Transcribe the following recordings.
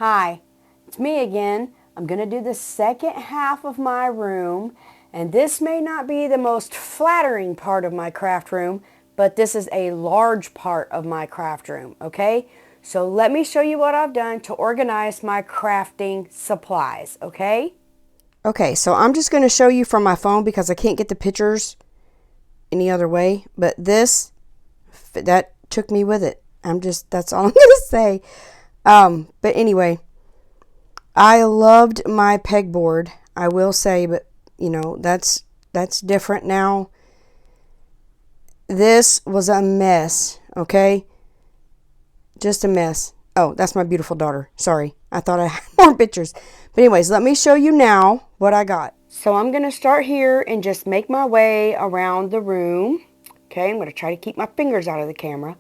Hi, it's me again. I'm going to do the second half of my room, and this may not be the most flattering part of my craft room, but this is a large part of my craft room, okay? So let me show you what I've done to organize my crafting supplies, okay? Okay, so I'm just going to show you from my phone because I can't get the pictures any other way, but that took me with it. That's all I'm going to say. But anyway, I loved my pegboard, I will say, but you know, that's different now. This was a mess, okay? Just a mess. Oh, that's my beautiful daughter. Sorry, I thought I had more pictures. But anyways, let me show you now what I got. So I'm going to start here and just make my way around the room. Okay, I'm going to try to keep my fingers out of the camera.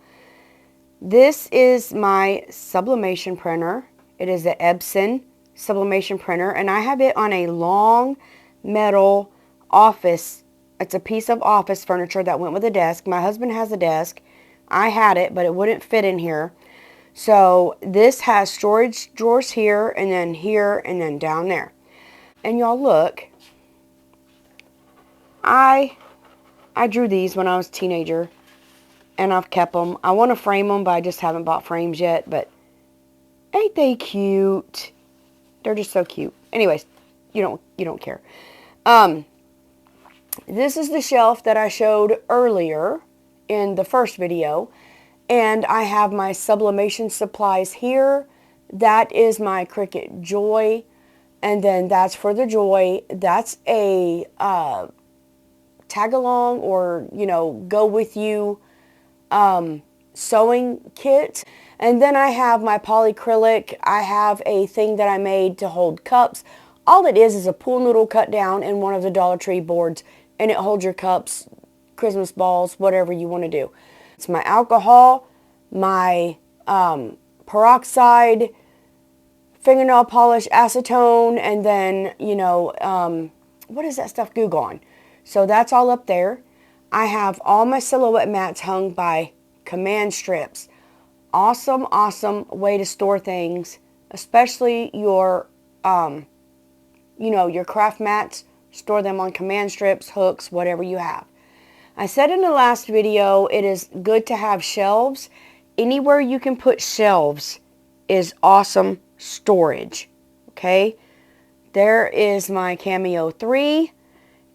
This is my sublimation printer. It is an Epson sublimation printer, and I have it on a long metal office. It's a piece of office furniture that went with a desk. My husband has a desk. I had it, but it wouldn't fit in here. So this has storage drawers here, and then down there. And y'all look, I drew these when I was a teenager, and I've kept them. I want to frame them, but I just haven't bought frames yet. But ain't they cute? They're just so cute. Anyways, you don't care. This is the shelf that I showed earlier in the first video, and I have my sublimation supplies here. That is my Cricut Joy, and then that's for the Joy. That's a tag along or go with you sewing kit. And then I have my polyacrylic. I have a thing that I made to hold cups. All it is a pool noodle cut down in one of the Dollar Tree boards, and it holds your cups, Christmas balls, whatever you want to do. It's my alcohol, my peroxide, fingernail polish, acetone, and then, what is that stuff? Goo Gone. So that's all up there. I have all my silhouette mats hung by command strips. Awesome, awesome way to store things, especially your, your craft mats. Store them on command strips, hooks, whatever you have. I said in the last video, it is good to have shelves. Anywhere you can put shelves is awesome storage, okay? There is my Cameo 3,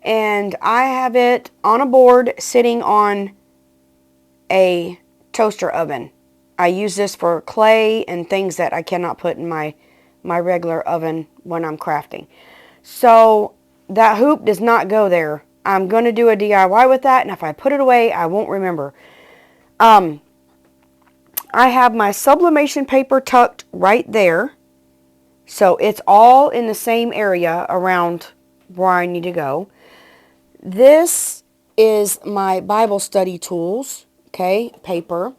and I have it on a board sitting on a toaster oven. I use this for clay and things that I cannot put in my regular oven when I'm crafting. So that hoop does not go there. I'm going to do a DIY with that, and if I put it away, I won't remember. I have my sublimation paper tucked right there. So it's all in the same area around where I need to go. This is my Bible study tools, okay, paper.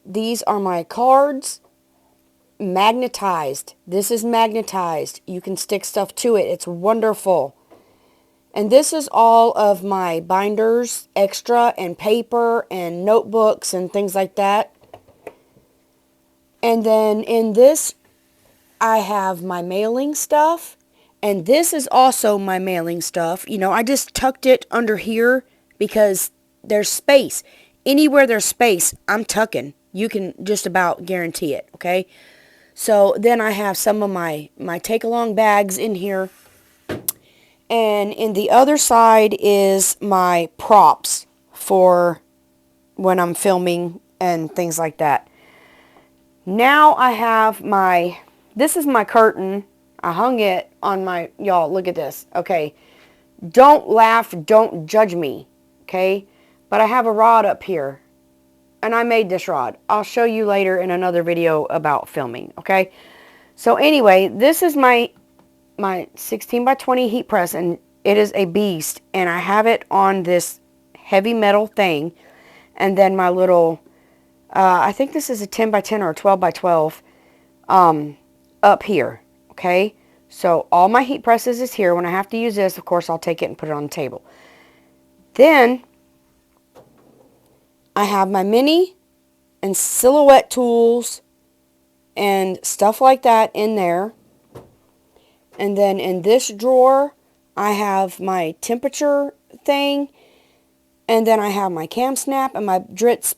These are my cards, magnetized. This is magnetized. You can stick stuff to it. It's wonderful. And this is all of my binders, extra, and paper, and notebooks, and things like that. And then in this, I have my mailing stuff. And this is also my mailing stuff. I just tucked it under here because there's space. Anywhere there's space, I'm tucking. You can just about guarantee it, okay? So then I have some of my take-along bags in here. And in the other side is my props for when I'm filming and things like that. Now I have this is my curtain. I hung it on y'all, look at this, okay? Don't laugh, don't judge me, okay? But I have a rod up here. And I made this rod. I'll show you later in another video about filming, okay? So anyway, this is my 16 by 20 heat press, and it is a beast. And I have it on this heavy metal thing. And then my little, I think this is a 10 by 10 or a 12 by 12 up here, okay? So all my heat presses is here. When I have to use this, of course, I'll take it and put it on the table. Then I have my mini and silhouette tools and stuff like that in there. And then in this drawer, I have my temperature thing. And then I have my cam snap and my Dritz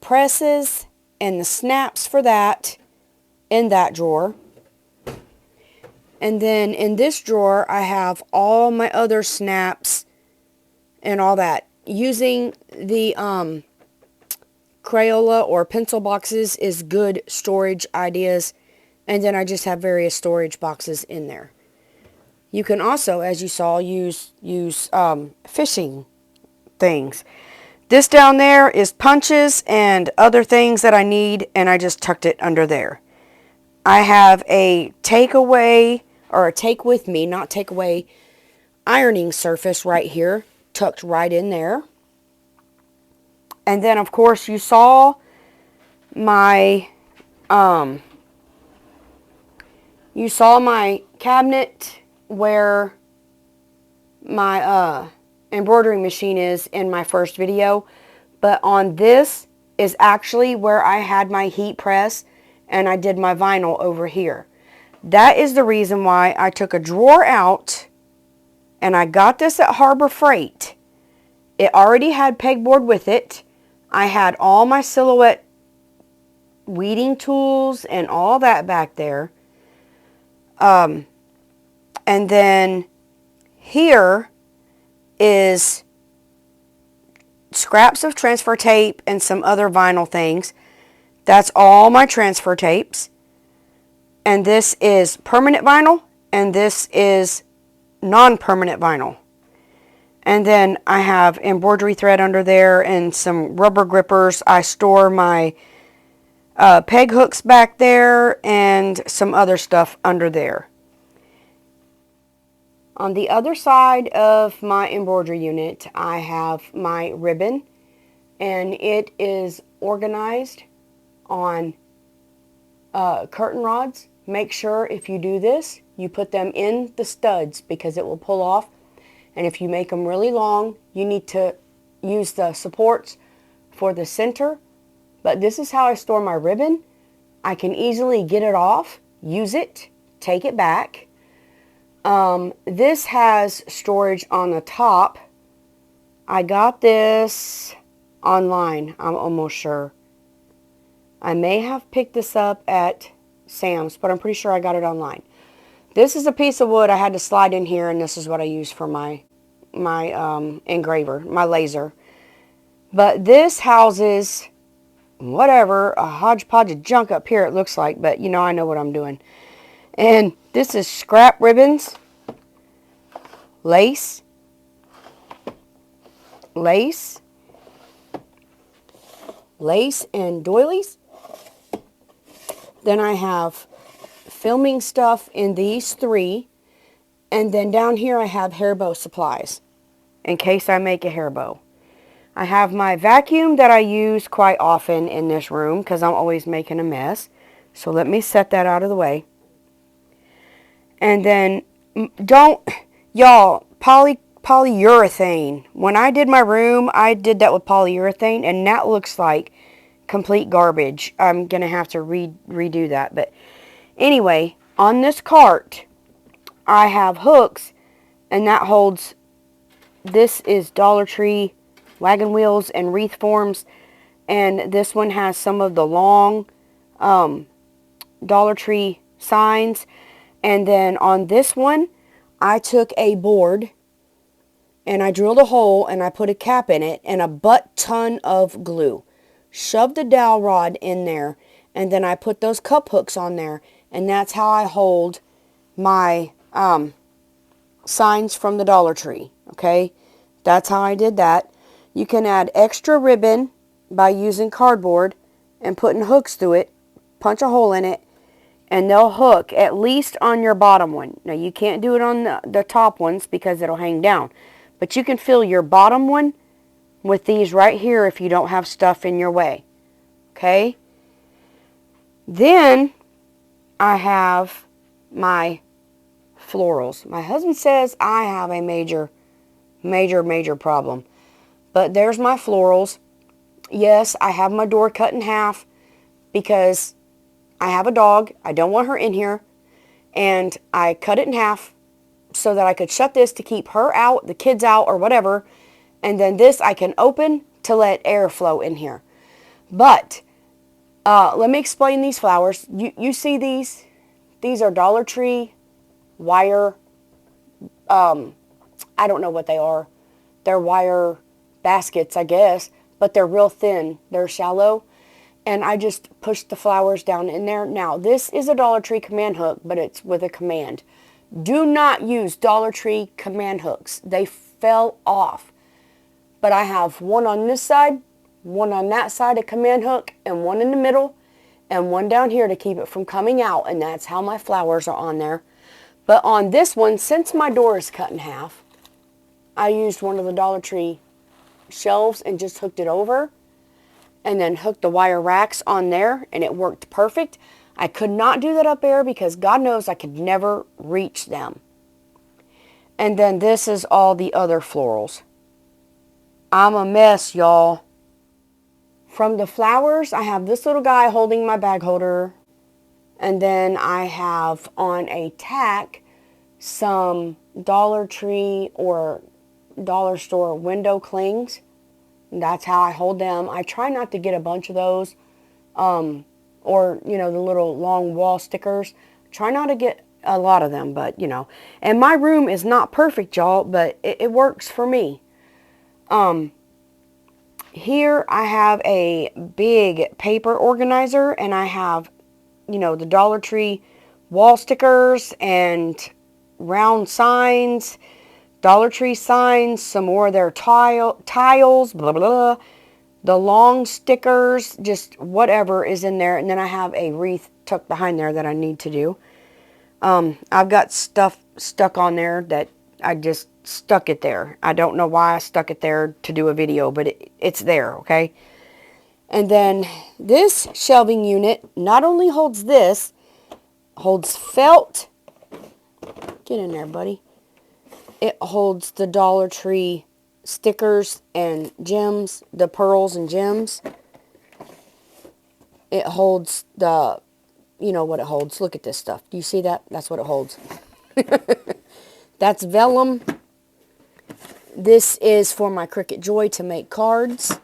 presses and the snaps for that in that drawer. And then in this drawer, I have all my other snaps and all that. Using the Crayola or pencil boxes is good storage ideas. And then I just have various storage boxes in there. You can also, as you saw, use fishing things. This down there is punches and other things that I need, and I just tucked it under there. I have a takeaway, or a take with me, not take away, ironing surface right here, tucked right in there. And then, of course, you saw my cabinet where my embroidery machine is in my first video, but on this is actually where I had my heat press and I did my vinyl over here. That is the reason why I took a drawer out, and I got this at Harbor Freight. It already had pegboard with it. I had all my silhouette weeding tools and all that back there. And then here is scraps of transfer tape and some other vinyl things. That's all my transfer tapes. And this is permanent vinyl, and this is non-permanent vinyl. And then I have embroidery thread under there and some rubber grippers. I store my peg hooks back there and some other stuff under there. On the other side of my embroidery unit, I have my ribbon, and it is organized on curtain rods. Make sure if you do this, you put them in the studs because it will pull off. And if you make them really long, you need to use the supports for the center. But this is how I store my ribbon. I can easily get it off, use it, take it back. This has storage on the top. I got this online, I'm almost sure. I may have picked this up at Sam's, but I'm pretty sure I got it online. This is a piece of wood I had to slide in here, and this is what I use for my engraver, my laser. But this houses whatever, a hodgepodge of junk up here it looks like, but you know, I know what I'm doing. And this is scrap ribbons, lace, and doilies. Then I have filming stuff in these three. And then down here I have hair bow supplies in case I make a hair bow. I have my vacuum that I use quite often in this room because I'm always making a mess. So let me set that out of the way. And then y'all, polyurethane. When I did my room, I did that with polyurethane, and that looks like complete garbage. I'm going to have to redo that. But anyway, on this cart, I have hooks, and that holds, this is Dollar Tree wagon wheels and wreath forms, and this one has some of the long Dollar Tree signs. And then on this one, I took a board and I drilled a hole and I put a cap in it and a butt ton of glue. Shoved the dowel rod in there, and then I put those cup hooks on there, and that's how I hold my signs from the Dollar Tree. Okay, that's how I did that. You can add extra ribbon by using cardboard and putting hooks through it. Punch a hole in it, and they'll hook at least on your bottom one. Now, you can't do it on the top ones because it'll hang down. But you can fill your bottom one with these right here if you don't have stuff in your way. Okay? Then I have my florals. My husband says I have a major problem. But there's my florals. Yes, I have my door cut in half because I have a dog. I don't want her in here. And I cut it in half so that I could shut this to keep her out, the kids out, or whatever. And then this I can open to let air flow in here. But let me explain these flowers. You see these? These are Dollar Tree wire. I don't know what they are. They're wire baskets, I guess. But they're real thin. They're shallow. And I just pushed the flowers down in there. Now, this is a Dollar Tree command hook, but it's with a command. Do not use Dollar Tree command hooks. They fell off. But I have one on this side, one on that side, a command hook, and one in the middle, and one down here to keep it from coming out, and that's how my flowers are on there. But on this one, since my door is cut in half, I used one of the Dollar Tree shelves and just hooked it over, and then hooked the wire racks on there, and it worked perfect. I could not do that up there because God knows I could never reach them. And then this is all the other florals. I'm a mess, y'all. From the flowers, I have this little guy holding my bag holder. And then I have on a tack some Dollar Tree or dollar store window clings. And that's how I hold them. I try not to get a bunch of those. Or, you know, the little long wall stickers. Try not to get a lot of them, but, you know. And my room is not perfect, y'all, but it works for me. Here I have a big paper organizer, and I have, you know, the Dollar Tree wall stickers and round signs, Dollar Tree signs, some more of their tiles, blah, blah, blah. The long stickers, just whatever is in there. And then I have a wreath tucked behind there that I need to do. I've got stuff stuck on there that I just stuck it there. I don't know why I stuck it there to do a video, but it's there, okay? And then this shelving unit not only holds this, holds felt. Get in there, buddy. It holds the Dollar Tree stickers and gems, the pearls and gems. It holds the, you know what it holds. Look at this stuff. Do you see that? That's what it holds. That's vellum. This is for my Cricut Joy to make cards.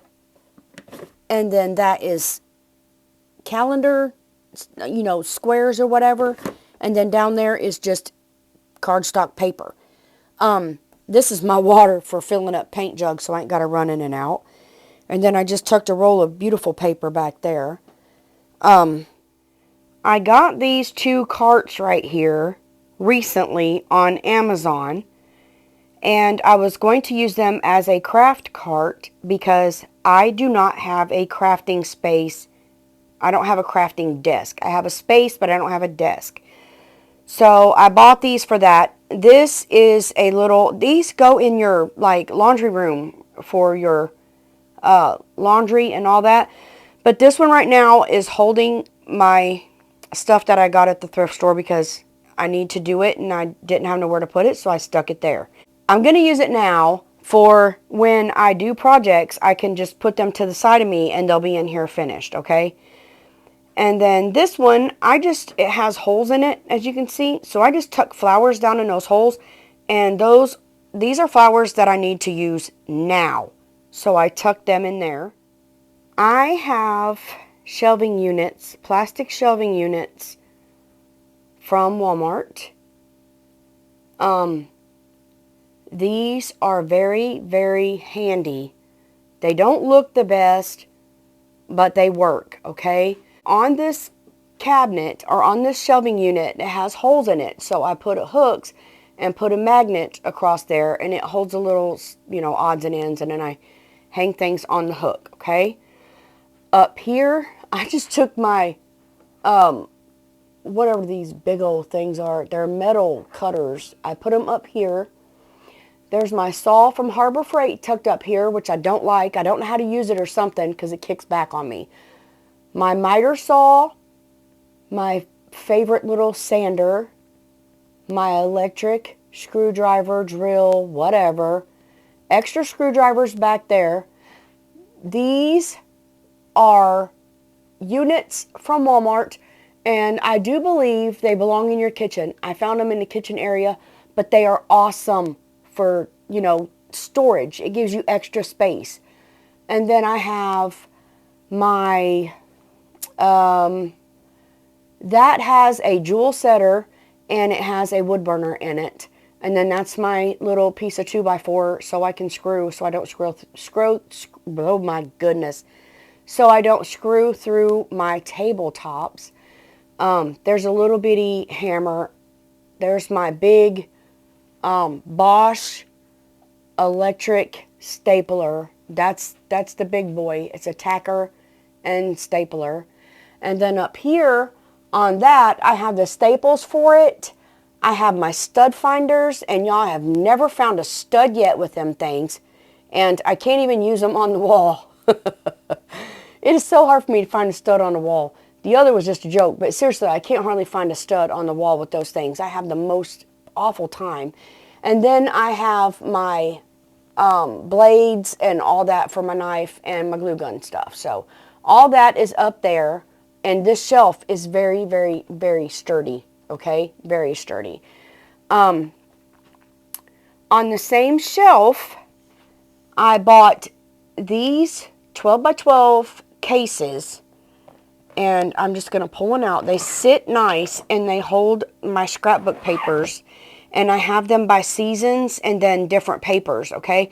And then that is calendar, you know, squares or whatever. And then down there is just cardstock paper. This is my water for filling up paint jugs, so I ain't got to run in and out. And then I just tucked a roll of beautiful paper back there. I got these two carts right here recently on Amazon. And I was going to use them as a craft cart because I do not have a crafting space. I don't have a crafting desk. I have a space, but I don't have a desk. So I bought these for that. This is a little, these go in your like laundry room for your laundry and all that. But this one right now is holding my stuff that I got at the thrift store because I need to do it and I didn't have nowhere to put it, so I stuck it there. I'm going to use it now for when I do projects. I can just put them to the side of me and they'll be in here finished, okay? And then this one, it has holes in it, as you can see. So I just tuck flowers down in those holes. And these are flowers that I need to use now. So I tuck them in there. I have shelving units, plastic shelving units from Walmart. These are very, very handy. They don't look the best, but they work, okay? On this cabinet, or on this shelving unit, it has holes in it. So I put hooks and put a magnet across there, and it holds a little, you know, odds and ends, and then I hang things on the hook, okay? Up here, I just took my, whatever these big old things are. They're metal cutters. I put them up here. There's my saw from Harbor Freight tucked up here, which I don't like. I don't know how to use it or something because it kicks back on me. My miter saw, my favorite little sander, my electric screwdriver, drill, whatever. Extra screwdrivers back there. These are units from Walmart, And I do believe they belong in your kitchen. I found them in the kitchen area, but they are awesome for, you know, storage. It gives you extra space. And then I have my, that has a jewel setter and it has a wood burner in it. And then that's my little piece of 2x4 so I can screw, so I don't oh my goodness. So I don't screw through my tabletops. There's a little bitty hammer. There's my big Bosch electric stapler. That's the big boy. It's a tacker and stapler. And then up here on that, I have the staples for it. I have my stud finders, and y'all have never found a stud yet with them things. And I can't even use them on the wall. It is so hard for me to find a stud on the wall. The other was just a joke, but seriously, I can't hardly find a stud on the wall with those things. I have the most awful time. And then I have my blades and all that for my knife and my glue gun stuff. So all that is up there, and this shelf is very, very, very sturdy. Okay, very sturdy. On the same shelf, I bought these 12 by 12 cases, and I'm just going to pull one out. They sit nice, and they hold my scrapbook papers, and I have them by seasons and then different papers, okay?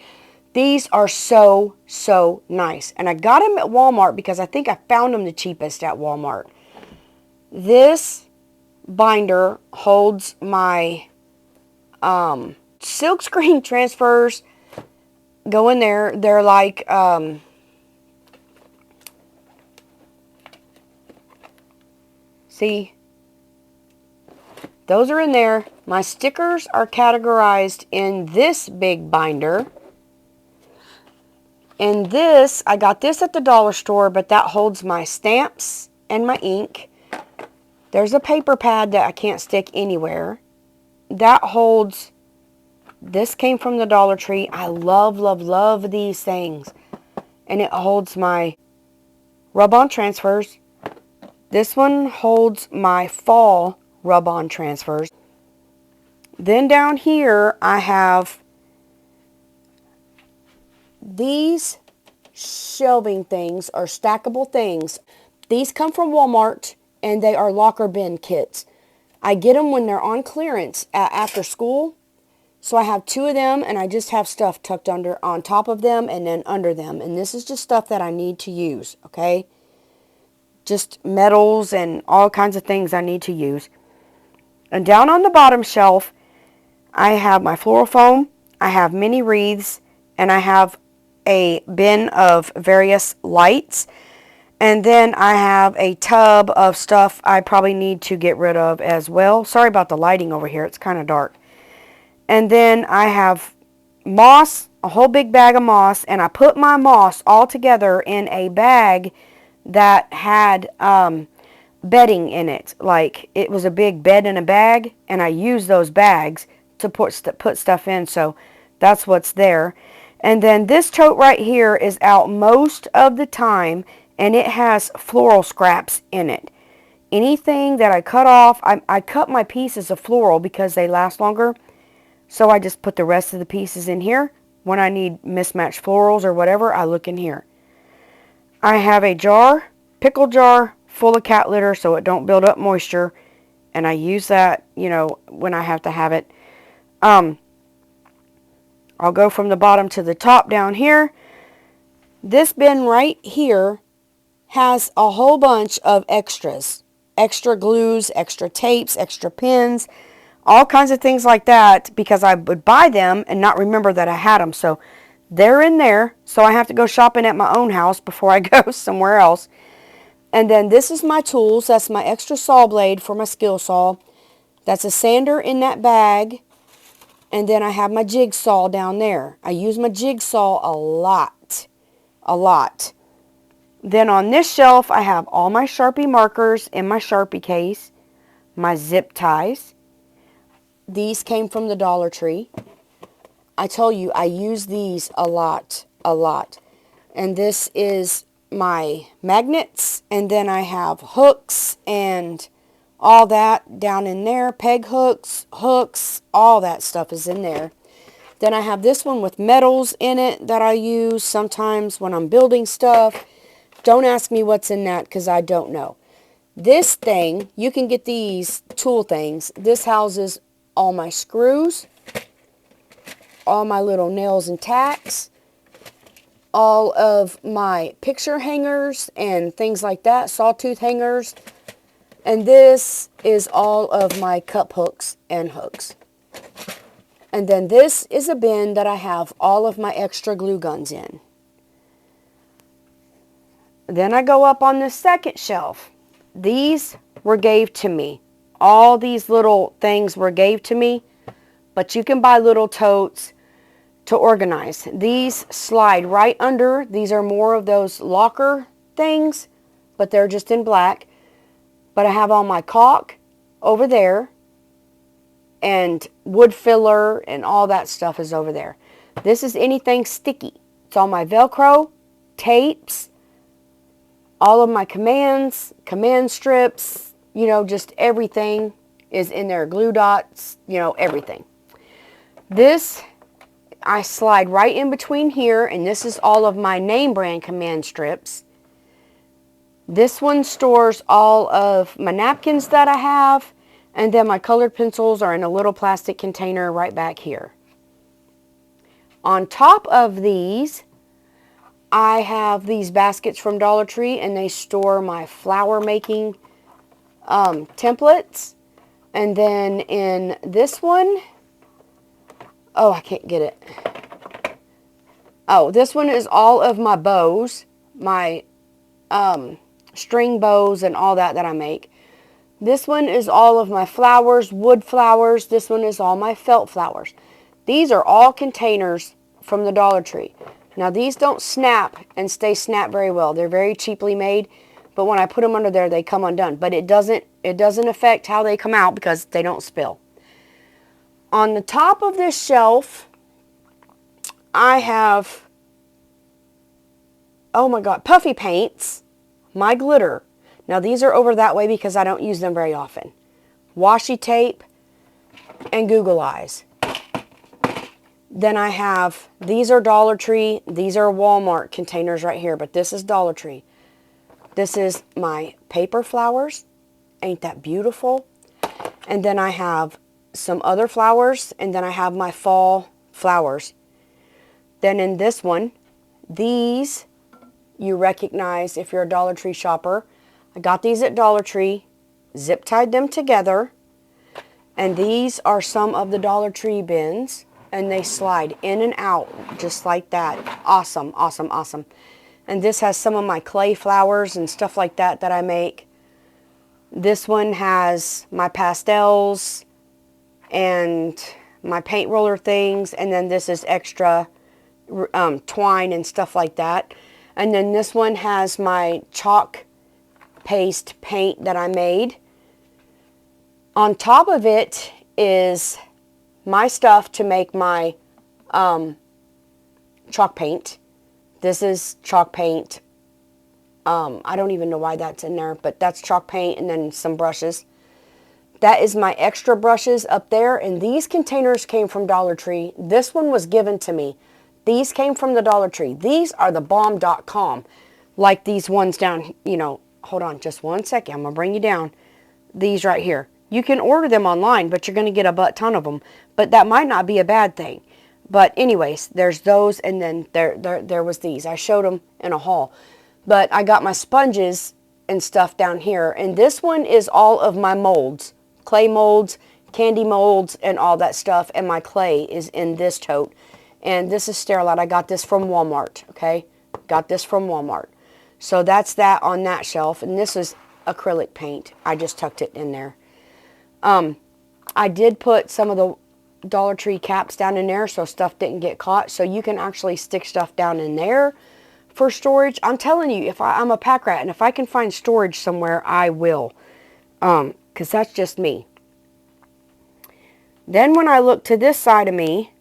These are so, so nice, and I got them at Walmart because I think I found them the cheapest at Walmart. This binder holds my silk screen transfers. Go in there. They're like see, those are in there. My stickers are categorized in this big binder. And this, I got this at the dollar store, but that holds my stamps and my ink. There's a paper pad that I can't stick anywhere. That holds, this came from the Dollar Tree. I love, love, love these things. And it holds my rub-on transfers. This one holds my fall rub-on transfers. Then down here I have these shelving things, or stackable things. These come from Walmart, and they are locker bin kits. I get them when they're on clearance after school. So I have 2 of them, and I just have stuff tucked under on top of them and then under them. And this is just stuff that I need to use, okay? Just metals and all kinds of things I need to use. And down on the bottom shelf, I have my floral foam, I have mini wreaths, and I have a bin of various lights. And then I have a tub of stuff I probably need to get rid of as well. Sorry about the lighting over here. It's kind of dark. And then I have moss, a whole big bag of moss. And I put my moss all together in a bag that had bedding in it. Like, it was a big bed in a bag. And I used those bags to put stuff in. So that's what's there. And then this tote right here is out most of the time. And it has floral scraps in it. Anything that I cut off, I cut my pieces of floral because they last longer. So I just put the rest of the pieces in here. When I need mismatched florals or whatever, I look in here. I have a jar, pickle jar, full of cat litter so it don't build up moisture. And I use that, you know, when I have to have it. I'll go from the bottom to the top down here. This bin right here has a whole bunch of extras. Extra glues, extra tapes, extra pins, all kinds of things like that, because I would buy them and not remember that I had them. So they're in there, so I have to go shopping at my own house before I go somewhere else. And then this is my tools. That's my extra saw blade for my skill saw. That's a sander in that bag. And then I have my jigsaw down there. I use my jigsaw a lot. A lot. Then on this shelf, I have all my Sharpie markers in my Sharpie case. My zip ties. These came from the Dollar Tree. I tell you, I use these a lot. A lot. And this is my magnets. And then I have hooks and all that down in there. Peg hooks, hooks, all that stuff is in there. Then I have this one with metals in it that I use sometimes when I'm building stuff. Don't ask me what's in that because I don't know. This thing, you can get these tool things. This houses all my screws, all my little nails and tacks, all of my picture hangers and things like that, sawtooth hangers. And this is all of my cup hooks and hooks. And then this is a bin that I have all of my extra glue guns in. Then I go up on the second shelf. These were gave to me. All these little things were gave to me, but you can buy little totes to organize. These slide right under. These are more of those locker things, but they're just in black. But I have all my caulk over there, and wood filler and all that stuff is over there. This is anything sticky. It's all my Velcro, tapes, all of my commands, command strips, you know, just everything is in there. Glue dots, you know, everything. This, I slide right in between here, and this is all of my name brand command strips. This one stores all of my napkins that I have, and then my colored pencils are in a little plastic container right back here. On top of these, I have these baskets from Dollar Tree, and they store my flower making templates. And then in this one, oh, I can't get it. Oh, this one is all of my bows, my string bows and all that I make. This one is all of my flowers, wood flowers. This one is all my felt flowers. These are all containers from the Dollar Tree. Now these don't snap and stay snapped very well. They're very cheaply made, but when I put them under there, they come undone. But it doesn't affect how they come out because they don't spill. On the top of this shelf, I have, oh my God, puffy paints, my glitter. Now these are over that way because I don't use them very often. Washi tape and Google Eyes. Then I have, these are Dollar Tree, these are Walmart containers right here, but this is Dollar Tree. This is my paper flowers. Ain't that beautiful? And then I have some other flowers, and then I have my fall flowers. Then in this one, these you recognize if you're a Dollar Tree shopper. I got these at Dollar Tree, zip tied them together, and these are some of the Dollar Tree bins, and they slide in and out just like that. Awesome, awesome, awesome. And this has some of my clay flowers and stuff like that I make. This one has my pastels and my paint roller things, and then this is extra twine and stuff like that. And then this one has my chalk paste paint that I made. On top of it is my stuff to make my chalk paint. This is chalk paint. I don't even know why that's in there, but that's chalk paint, and then some brushes. That is my extra brushes up there, and these containers came from Dollar Tree. This one was given to me. These came from the Dollar Tree. These are the bomb.com, like these ones down, you know, hold on just one second. I'm going to bring you down. These right here. You can order them online, but you're going to get a butt ton of them. But that might not be a bad thing. But anyways, there's those, and then there was these. I showed them in a haul. But I got my sponges and stuff down here. And this one is all of my molds. Clay molds, candy molds, and all that stuff. And my clay is in this tote. And this is Sterilite. I got this from Walmart, okay? Got this from Walmart. So that's that on that shelf. And this is acrylic paint. I just tucked it in there. I did put some of the Dollar Tree caps down in there so stuff didn't get caught. So you can actually stick stuff down in there for storage. I'm telling you, if I'm a pack rat, and if I can find storage somewhere, I will. Because that's just me. Then when I look to this side of me,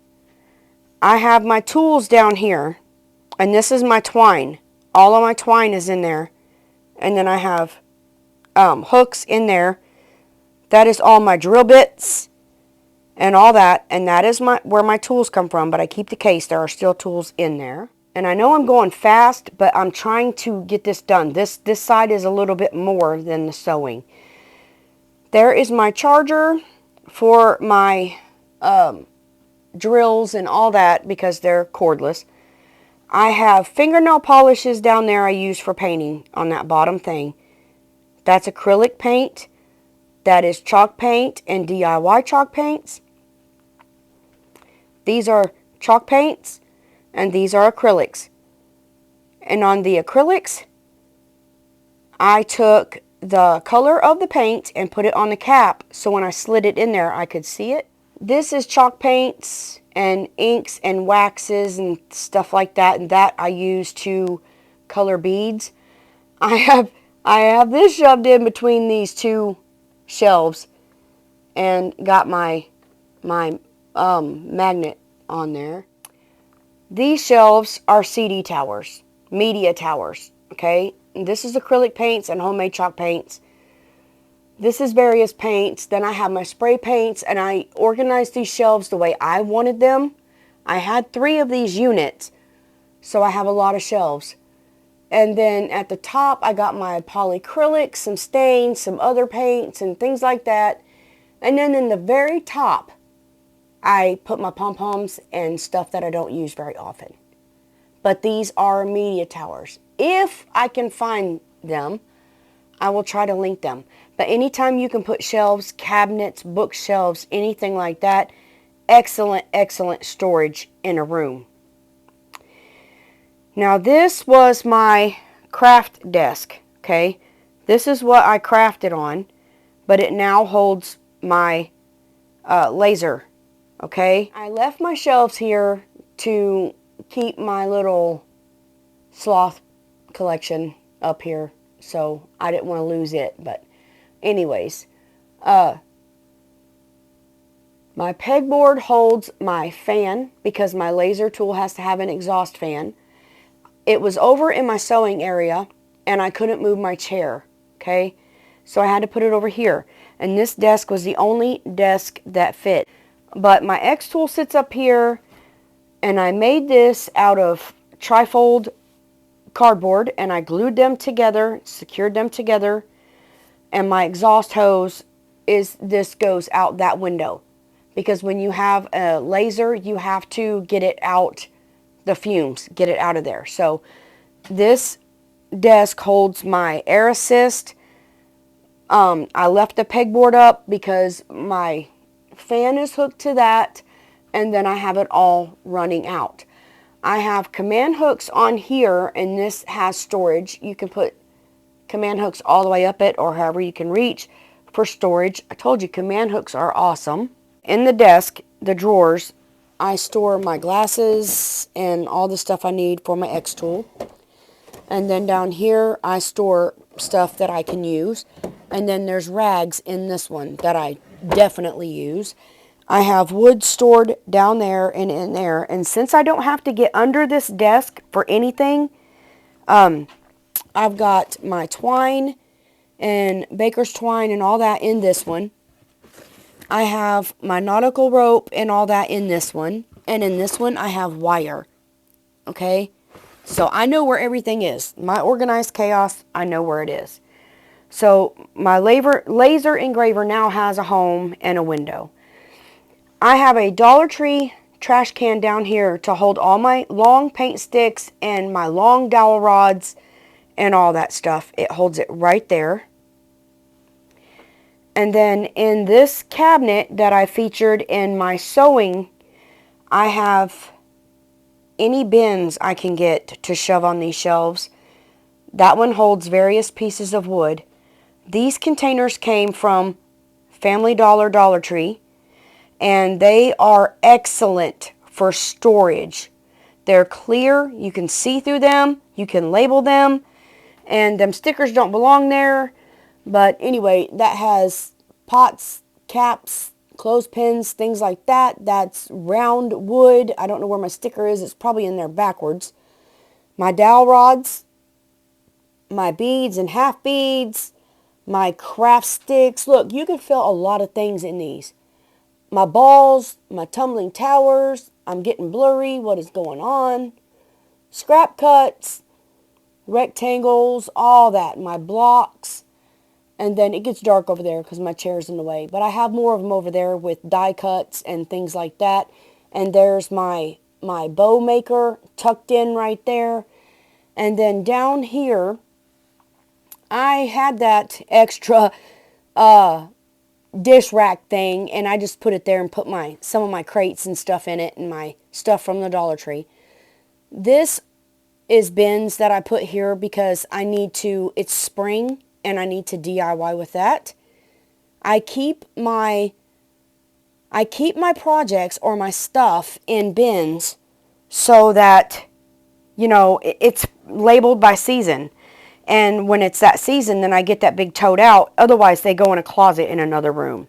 I have my tools down here. And this is my twine. All of my twine is in there. And then I have hooks in there. That is all my drill bits and all that, and that is where my tools come from, but I keep the case. There are still tools in there. And I know I'm going fast, but I'm trying to get this done. This side is a little bit more than the sewing. There is my charger for my drills and all that because they're cordless. I have fingernail polishes down there I use for painting on that bottom thing. That's acrylic paint. That is chalk paint and DIY chalk paints. These are chalk paints and these are acrylics. And on the acrylics, I took the color of the paint and put it on the cap so when I slid it in there I could see it. This is chalk paints and inks and waxes and stuff like that, and that I use to color beads. I have this shoved in between these two shelves and got my magnet on there. These shelves are CD towers, media towers, okay? And this is acrylic paints and homemade chalk paints. This is various paints. Then I have my spray paints, and I organized these shelves the way I wanted them. I had 3 of these units, so I have a lot of shelves. And then at the top, I got my polyacrylics, some stains, some other paints, and things like that. And then in the very top, I put my pom-poms and stuff that I don't use very often. But these are media towers. If I can find them, I will try to link them. But anytime you can put shelves, cabinets, bookshelves, anything like that, excellent, excellent storage in a room. Now this was my craft desk, okay? This is what I crafted on, but it now holds my laser, okay? I left my shelves here to keep my little sloth collection up here, so I didn't want to lose it, but anyways, my pegboard holds my fan because my laser tool has to have an exhaust fan. It was over in my sewing area and I couldn't move my chair, okay? So I had to put it over here. And this desk was the only desk that fit. But my X tool sits up here, and I made this out of trifold cardboard, and I glued them together, secured them together, and my exhaust hose this goes out that window. Because when you have a laser, you have to get it out, the fumes, get it out of there. So this desk holds my air assist. I left the pegboard up because my fan is hooked to that, and then I have it all running out. I have command hooks on here, and this has storage. You can put command hooks all the way up it or however you can reach for storage. I told you command hooks are awesome. In the desk, the drawers, I store my glasses and all the stuff I need for my X tool. And then down here, I store stuff that I can use. And then there's rags in this one that I definitely use. I have wood stored down there and in there. And since I don't have to get under this desk for anything, I've got my twine and baker's twine and all that in this one. I have my nautical rope and all that in this one. And in this one, I have wire. Okay? So I know where everything is. My organized chaos, I know where it is. So my laser engraver now has a home and a window. I have a Dollar Tree trash can down here to hold all my long paint sticks and my long dowel rods and all that stuff. It holds it right there. And then in this cabinet that I featured in my sewing, I have any bins I can get to shove on these shelves. That one holds various pieces of wood. These containers came from Family Dollar, Dollar Tree, and they are excellent for storage. They're clear, you can see through them, you can label them, and them stickers don't belong there. But anyway, that has pots, caps, clothespins, things like that. That's round wood. I don't know where my sticker is. It's probably in there backwards. My dowel rods, my beads and half beads, my craft sticks. Look, you can fit a lot of things in these. My balls, my tumbling towers. I'm getting blurry. What is going on? Scrap cuts, rectangles, all that. My blocks. And then it gets dark over there because my chair's in the way. But I have more of them over there with die cuts and things like that. And there's my bow maker tucked in right there. And then down here, I had that extra dish rack thing, and I just put it there and put some of my crates and stuff in it and my stuff from the Dollar Tree. This is bins that I put here because it's spring and I need to DIY with that. I keep my projects or my stuff in bins so that, it's labeled by season. And when it's that season, then I get that big tote out. Otherwise, they go in a closet in another room.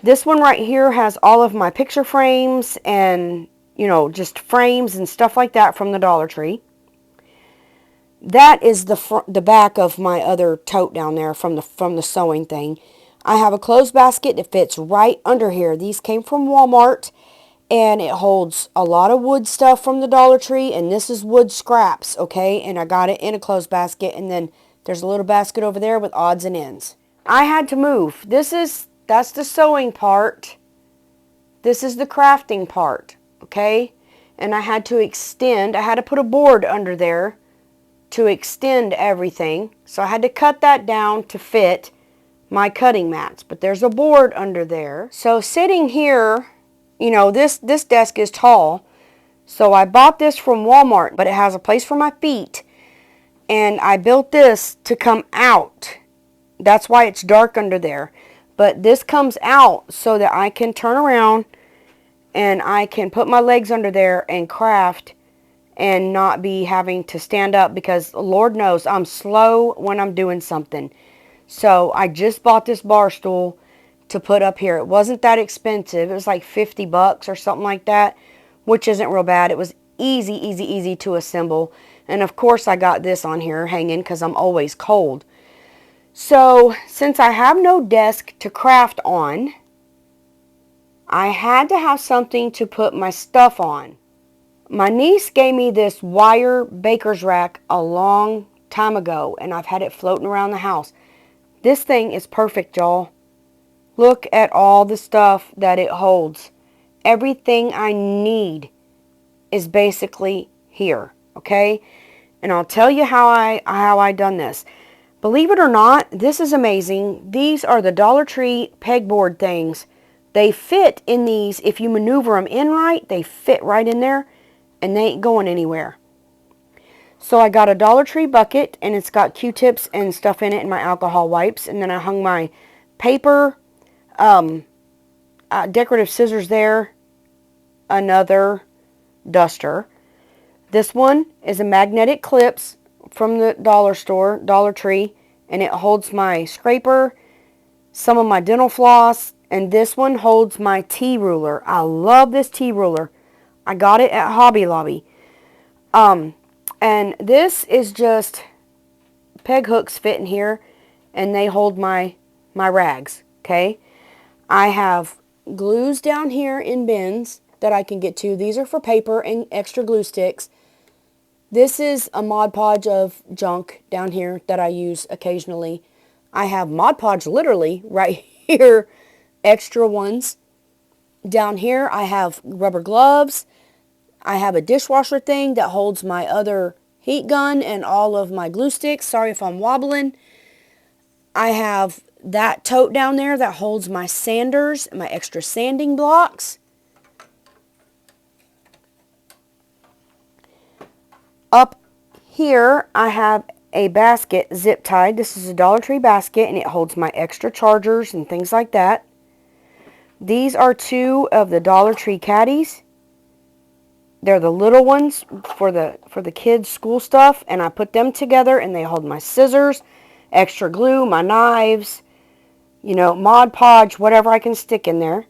This one right here has all of my picture frames and, just frames and stuff like that from the Dollar Tree. That is the back of my other tote down there from the sewing thing. I have a clothes basket that fits right under here. These came from Walmart, and it holds a lot of wood stuff from the Dollar Tree, and this is wood scraps, okay? And I got it in a clothes basket, and then there's a little basket over there with odds and ends. I had to move. That's the sewing part. This is the crafting part, okay? And I had to put a board under there to extend everything. So I had to cut that down to fit my cutting mats. But there's a board under there. So sitting here, this desk is tall. So I bought this from Walmart, but it has a place for my feet. And I built this to come out. That's why it's dark under there. But this comes out so that I can turn around and I can put my legs under there and craft and not be having to stand up because Lord knows I'm slow when I'm doing something. So I just bought this bar stool to put up here. It wasn't that expensive. It was like $50 or something like that, which isn't real bad. It was easy to assemble. And of course I got this on here hanging because I'm always cold. So since I have no desk to craft on, I had to have something to put my stuff on. My niece gave me this wire baker's rack a long time ago, and I've had it floating around the house. This thing is perfect, y'all. Look at all the stuff that it holds. Everything I need is basically here, okay? And I'll tell you how I done this. Believe it or not, this is amazing. These are the Dollar Tree pegboard things. They fit in these. If you maneuver them in right, they fit right in there. And they ain't going anywhere. So I got a Dollar Tree bucket, and it's got Q-tips and stuff in it and my alcohol wipes. And then I hung my paper, decorative scissors there, another duster. This one is a magnetic clips from the Dollar Tree, and it holds my scraper, some of my dental floss, and this one holds my T ruler. I love this T ruler. I got it at Hobby Lobby. And this is just peg hooks fit in here, and they hold my rags, okay? I have glues down here in bins that I can get to. These are for paper and extra glue sticks. This is a Mod Podge of junk down here that I use occasionally. I have Mod Podge literally right here, extra ones. Down here I have rubber gloves. I have a dishwasher thing that holds my other heat gun and all of my glue sticks. Sorry if I'm wobbling. I have that tote down there that holds my sanders, my extra sanding blocks. Up here I have a basket zip tied. This is a Dollar Tree basket, and it holds my extra chargers and things like that. These are two of the Dollar Tree caddies. They're the little ones for the kids' school stuff, and I put them together, and they hold my scissors, extra glue, my knives, Mod Podge, whatever I can stick in there.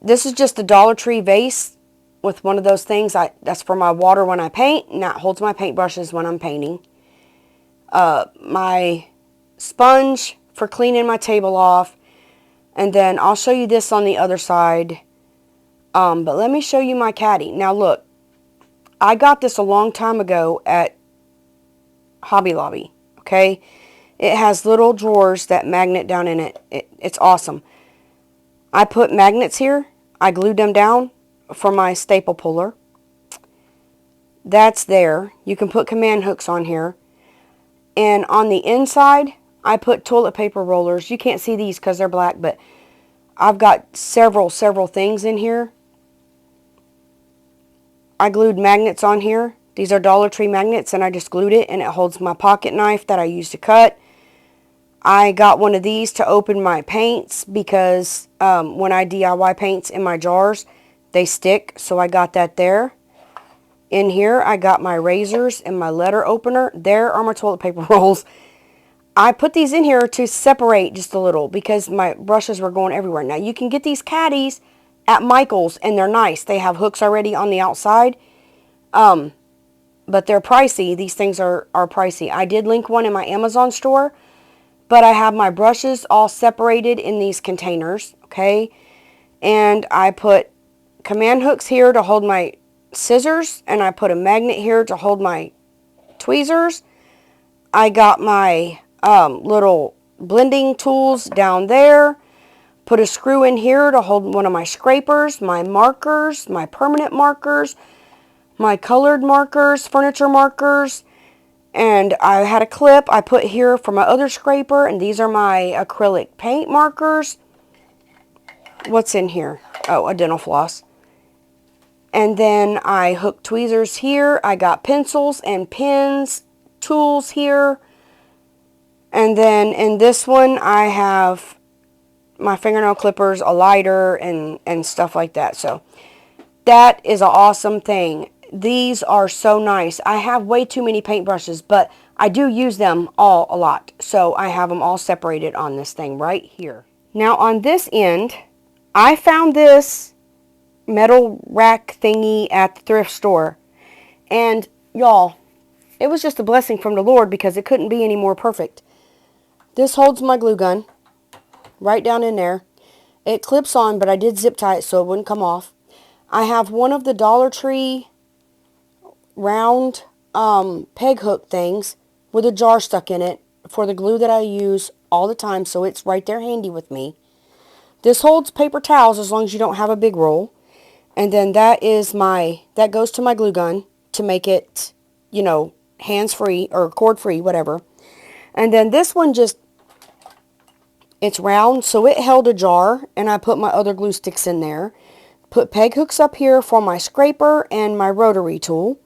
This is just a Dollar Tree vase with one of those things. That's for my water when I paint, and that holds my paintbrushes when I'm painting. My sponge for cleaning my table off. And then I'll show you this on the other side. But let me show you my caddy. Now look, I got this a long time ago at Hobby Lobby, okay? It has little drawers that magnet down in it. It's awesome. I put magnets here. I glued them down for my staple puller. That's there. You can put command hooks on here. And on the inside, I put toilet paper rollers. You can't see these because they're black, but I've got several things in here. I glued magnets on here. These are Dollar Tree magnets, and I just glued it, and it holds my pocket knife that I use to cut. I got one of these to open my paints because when I DIY paints in my jars, they stick, so I got that there. In here, I got my razors and my letter opener. There are my toilet paper rolls. I put these in here to separate just a little because my brushes were going everywhere. Now, you can get these caddies at Michael's, and they're nice. They have hooks already on the outside, but they're pricey. These things are pricey. I did link one in my Amazon store, but I have my brushes all separated in these containers, okay? And I put command hooks here to hold my scissors, and I put a magnet here to hold my tweezers. I got my little blending tools down there. Put a screw in here to hold one of my scrapers, my markers, my permanent markers, my colored markers, furniture markers, and I had a clip I put here for my other scraper, and these are my acrylic paint markers. What's in here? Oh, a dental floss. And then I hooked tweezers here. I got pencils and pens, tools here. And then in this one I have my fingernail clippers, a lighter, and stuff like that. So that is an awesome thing. These are so nice. I have way too many paintbrushes, but I do use them all a lot. So I have them all separated on this thing right here. Now on this end, I found this metal rack thingy at the thrift store. And y'all, it was just a blessing from the Lord because it couldn't be any more perfect. This holds my glue gun right down in there. It clips on, but I did zip tie it so it wouldn't come off. I have one of the Dollar Tree round peg hook things with a jar stuck in it for the glue that I use all the time, so it's right there handy with me. This holds paper towels as long as you don't have a big roll. And then that goes to my glue gun to make it, you know, hands-free or cord-free, whatever. And then this one it's round, so it held a jar, and I put my other glue sticks in there. Put peg hooks up here for my scraper and my rotary tool.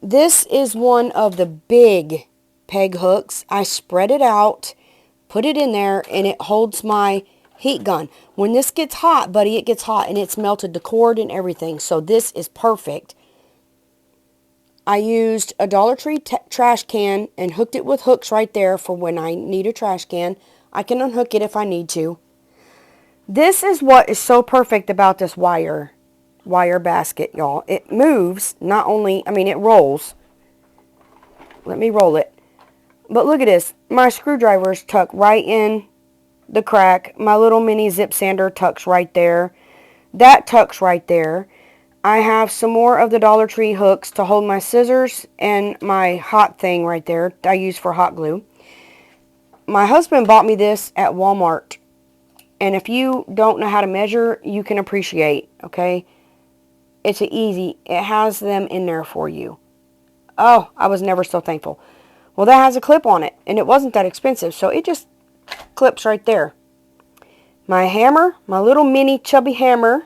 This is one of the big peg hooks. I spread it out, put it in there, and it holds my heat gun. When this gets hot, buddy, it gets hot, and it's melted the cord and everything, so this is perfect. I used a Dollar Tree trash can and hooked it with hooks right there for when I need a trash can. I can unhook it if I need to. This is what is so perfect about this wire basket, y'all. It moves, it rolls. Let me roll it. But look at this. My screwdrivers tuck right in the crack. My little mini zip sander tucks right there. That tucks right there. I have some more of the Dollar Tree hooks to hold my scissors and my hot thing right there I use for hot glue. My husband bought me this at Walmart. And if you don't know how to measure, you can appreciate, okay? It's easy. It has them in there for you. Oh, I was never so thankful. Well, that has a clip on it, and it wasn't that expensive, so it just clips right there. My hammer, my little mini chubby hammer,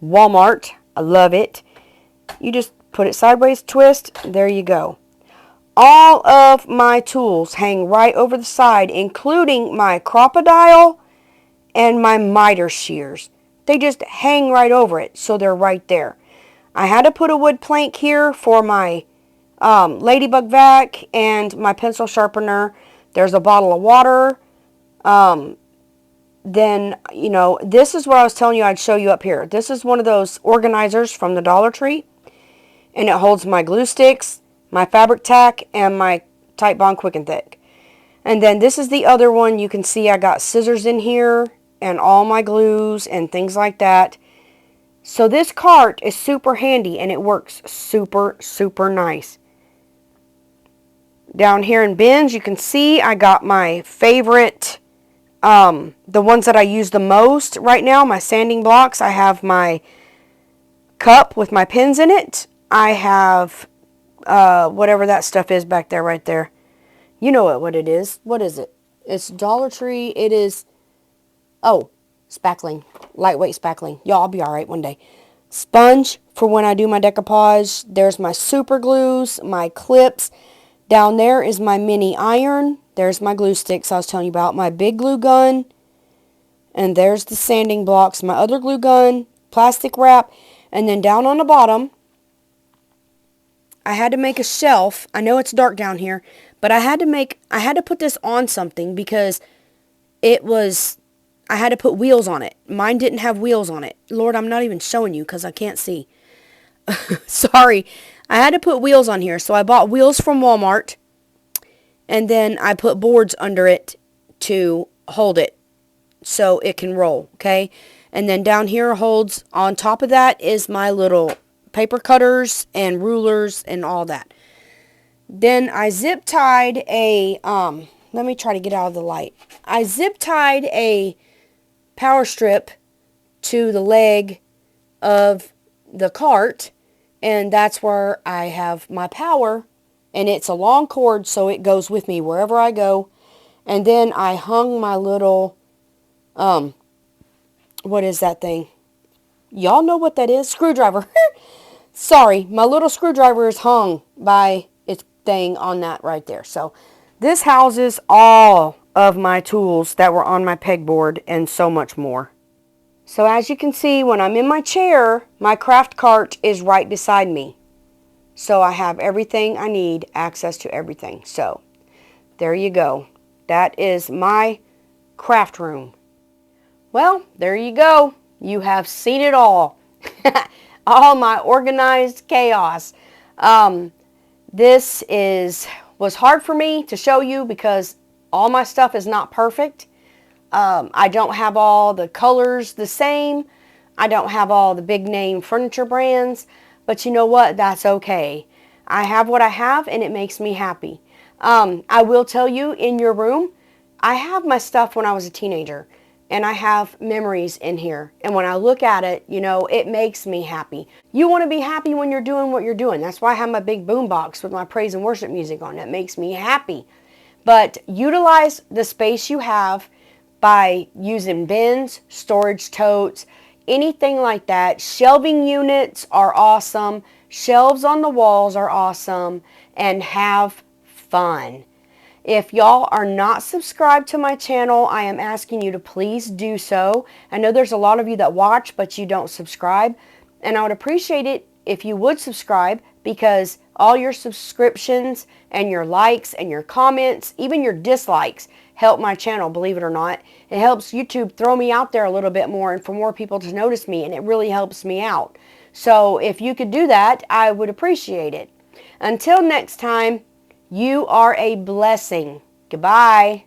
Walmart. I love it. You just put it sideways, twist, there you go. All of my tools hang right over the side, including my crocodile and my miter shears. They just hang right over it, so they're right there. I had to put a wood plank here for my ladybug vac and my pencil sharpener. There's a bottle of water. Then, this is what I was telling you I'd show you up here. This is one of those organizers from the Dollar Tree. And it holds my glue sticks, my fabric tack, and my Tite Bond Quick and Thick. And then this is the other one. You can see I got scissors in here and all my glues and things like that. So this cart is super handy and it works super, super nice. Down here in bins, you can see I got my favorite, the ones that I use the most right now, my sanding blocks. I have my cup with my pins in it. I have whatever that stuff is back there, right there. You know what it is. What is it? It's Dollar Tree. It is, oh, spackling. Lightweight spackling. Y'all, I'll be alright one day. Sponge for when I do my decoupage. There's my super glues, my clips. Down there is my mini iron. There's my glue sticks I was telling you about. My big glue gun. And there's the sanding blocks. My other glue gun. Plastic wrap. And then down on the bottom, I had to make a shelf. I know it's dark down here, but I had to put this on something because I had to put wheels on it. Mine didn't have wheels on it. Lord, I'm not even showing you because I can't see. Sorry. I had to put wheels on here, so I bought wheels from Walmart, and then I put boards under it to hold it so it can roll, okay? And then down here holds, on top of that is my little paper cutters and rulers and all that. Then I zip tied a, let me try to get out of the light. I zip tied a power strip to the leg of the cart, and that's where I have my power, and it's a long cord so it goes with me wherever I go. And then I hung my little, what is that thing? Y'all know what that is? Screwdriver. Sorry, my little screwdriver is hung by its thing on that right there. So this houses all of my tools that were on my pegboard and so much more. So as you can see, when I'm in my chair, my craft cart is right beside me. So I have everything I need, access to everything. So there you go. That is my craft room. Well, there you go. You have seen it all. All my organized chaos. This was hard for me to show you because all my stuff is not perfect. I don't have all the colors the same. I don't have all the big name furniture brands. But you know what? That's okay. I have what I have and it makes me happy. I will tell you, in your room, I have my stuff when I was a teenager. And I have memories in here. And when I look at it, you know, it makes me happy. You want to be happy when you're doing what you're doing. That's why I have my big boom box with my praise and worship music on. It makes me happy. But utilize the space you have by using bins, storage totes, anything like that. Shelving units are awesome. Shelves on the walls are awesome. And have fun. If y'all are not subscribed to my channel, I am asking you to please do so. I know there's a lot of you that watch, but you don't subscribe. And I would appreciate it if you would subscribe, because all your subscriptions and your likes and your comments, even your dislikes, help my channel, believe it or not. It helps YouTube throw me out there a little bit more and for more people to notice me, and it really helps me out. So if you could do that, I would appreciate it. Until next time, you are a blessing. Goodbye.